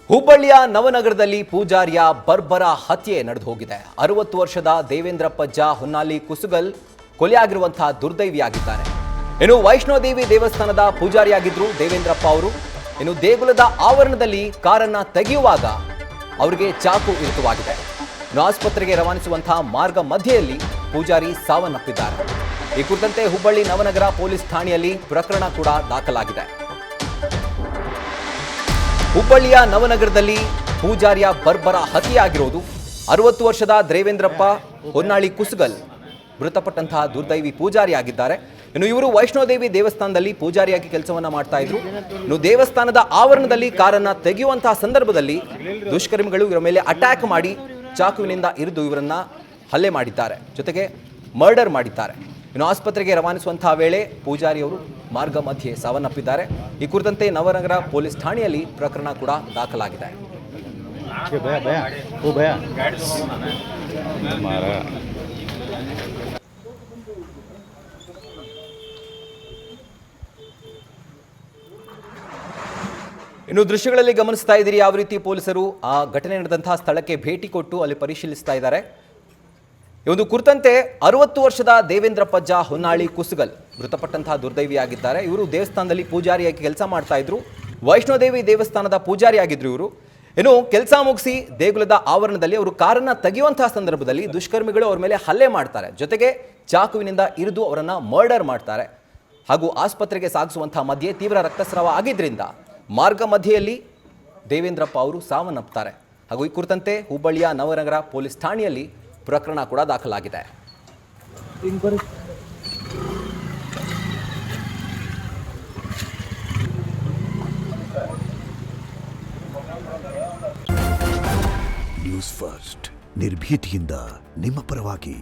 ಹುಬ್ಬಳ್ಳಿಯ ನವನಗರದಲ್ಲಿ ಪೂಜಾರಿಯ ಬರ್ಬರ ಹತ್ಯೆ ನಡೆದು ಹೋಗಿದೆ. 60 ವರ್ಷದ ದೇವೇಂದ್ರ ಪಜ್ಜ ಹೊನ್ನಾಳಿ ಕುಸುಗಲ್ ಕೊಲೆಯಾಗಿರುವಂತಹ ದುರ್ದೈವಿಯಾಗಿದ್ದಾರೆ. ಇನ್ನು ವೈಷ್ಣೋದೇವಿ ದೇವಸ್ಥಾನದ ಪೂಜಾರಿಯಾಗಿದ್ರು ದೇವೇಂದ್ರಪ್ಪ ಅವರು. ಇನ್ನು ದೇಗುಲದ ಆವರಣದಲ್ಲಿ ಕಾರನ್ನ ತೆಗೆಯುವಾಗ ಅವರಿಗೆ ಚಾಕು ಇರಿತವಾಗಿದೆ. ಇನ್ನು ಆಸ್ಪತ್ರೆಗೆ ರವಾನಿಸುವಂತಹ ಮಾರ್ಗ ಮಧ್ಯೆಯಲ್ಲಿ ಪೂಜಾರಿ ಸಾವನ್ನಪ್ಪಿದ್ದಾರೆ. ಈ ಕುರಿತಂತೆ ಹುಬ್ಬಳ್ಳಿ ನವನಗರ ಪೊಲೀಸ್ ಠಾಣೆಯಲ್ಲಿ ಪ್ರಕರಣ ಕೂಡ ದಾಖಲಾಗಿದೆ. ಹುಬ್ಬಳ್ಳಿಯ ನವನಗರದಲ್ಲಿ ಪೂಜಾರಿಯ ಬರ್ಬರ ಹತ್ಯೆಯಾಗಿರೋದು. 60 ವರ್ಷದ ದೇವೇಂದ್ರಪ್ಪ ಹೊನ್ನಾಳಿ ಕುಸುಗಲ್ ಮೃತಪಟ್ಟಂತಹ ದುರ್ದೈವಿ ಪೂಜಾರಿಯಾಗಿದ್ದಾರೆ. ಇನ್ನು ಇವರು ವೈಷ್ಣೋದೇವಿ ದೇವಸ್ಥಾನದಲ್ಲಿ ಪೂಜಾರಿಯಾಗಿ ಕೆಲಸವನ್ನ ಮಾಡ್ತಾ ಇದ್ರು. ಇನ್ನು ದೇವಸ್ಥಾನದ ಆವರಣದಲ್ಲಿ ಕಾರನ್ನ ತೆಗೆಯುವಂತಹ ಸಂದರ್ಭದಲ್ಲಿ ದುಷ್ಕರ್ಮಿಗಳು ಇವರ ಮೇಲೆ ಅಟ್ಯಾಕ್ ಮಾಡಿ ಚಾಕುವಿನಿಂದ ಇರಿದು ಇವರನ್ನ ಹಲ್ಲೆ ಮಾಡಿದ್ದಾರೆ, ಜೊತೆಗೆ ಮರ್ಡರ್ ಮಾಡಿದ್ದಾರೆ. ಇನ್ನು ಆಸ್ಪತ್ರೆಗೆ ರವಾನಿಸುವಂತಹ ವೇಳೆ ಪೂಜಾರಿಯವರು ಮಾರ್ಗ ಮಧ್ಯೆ ಸಾವನ್ನಪ್ಪಿದ್ದಾರೆ. ಈ ಕುರಿತಂತೆ ನವನಗರ ಪೊಲೀಸ್ ಠಾಣೆಯಲ್ಲಿ ಪ್ರಕರಣ ಕೂಡ ದಾಖಲಾಗಿದೆ. ಇನ್ನು ದೃಶ್ಯಗಳಲ್ಲಿ ಗಮನಿಸ್ತಾ ಇದ್ದೀರಿ ಯಾವ ರೀತಿ ಪೊಲೀಸರು ಆ ಘಟನೆ ನಡೆದಂತಹ ಸ್ಥಳಕ್ಕೆ ಭೇಟಿ ಕೊಟ್ಟು ಅಲ್ಲಿ ಪರಿಶೀಲಿಸ್ತಾ ಇದ್ದಾರೆ. ಈ ಒಂದು ಕುರಿತಂತೆ 60 ವರ್ಷದ ದೇವೇಂದ್ರ ಪಜ್ಜ ಹೊನ್ನಾಳಿ ಕುಸುಗಲ್ ಮೃತಪಟ್ಟಂತಹ ದುರ್ದೈವಿಯಾಗಿದ್ದಾರೆ. ಇವರು ದೇವಸ್ಥಾನದಲ್ಲಿ ಪೂಜಾರಿಯಾಗಿ ಕೆಲಸ ಮಾಡ್ತಾ ಇದ್ರು. ವೈಷ್ಣೋದೇವಿ ದೇವಸ್ಥಾನದ ಪೂಜಾರಿಯಾಗಿದ್ರು ಇವರು. ಇನ್ನು ಕೆಲಸ ಮುಗಿಸಿ ದೇಗುಲದ ಆವರಣದಲ್ಲಿ ಅವರು ಕಾರನ್ನ ತೆಗೆಯುವಂತಹ ಸಂದರ್ಭದಲ್ಲಿ ದುಷ್ಕರ್ಮಿಗಳು ಅವರ ಮೇಲೆ ಹಲ್ಲೆ ಮಾಡ್ತಾರೆ, ಜೊತೆಗೆ ಚಾಕುವಿನಿಂದ ಇರಿದು ಅವರನ್ನ ಮರ್ಡರ್ ಮಾಡ್ತಾರೆ. ಹಾಗೂ ಆಸ್ಪತ್ರೆಗೆ ಸಾಗಿಸುವಂತಹ ಮಧ್ಯೆ ತೀವ್ರ ರಕ್ತಸ್ರಾವ ಆಗಿದ್ದರಿಂದ ಮಾರ್ಗ ಮಧ್ಯೆಯಲ್ಲಿ ದೇವೇಂದ್ರಪ್ಪ ಅವರು ಸಾವನ್ನಪ್ತಾರೆ. ಹಾಗೂ ಈ ಕುರಿತಂತೆ ಹುಬ್ಬಳ್ಳಿಯ ನವನಗರ ಪೊಲೀಸ್ ಠಾಣೆಯಲ್ಲಿ ಪ್ರಕರಣ ಕೂಡ ದಾಖಲಾಗಿದೆ. ನ್ಯೂಸ್ ಫಸ್ಟ್ ನಿರ್ಭೀತಿಯಿಂದ ನಿಮ್ಮ ಪರವಾಗಿ.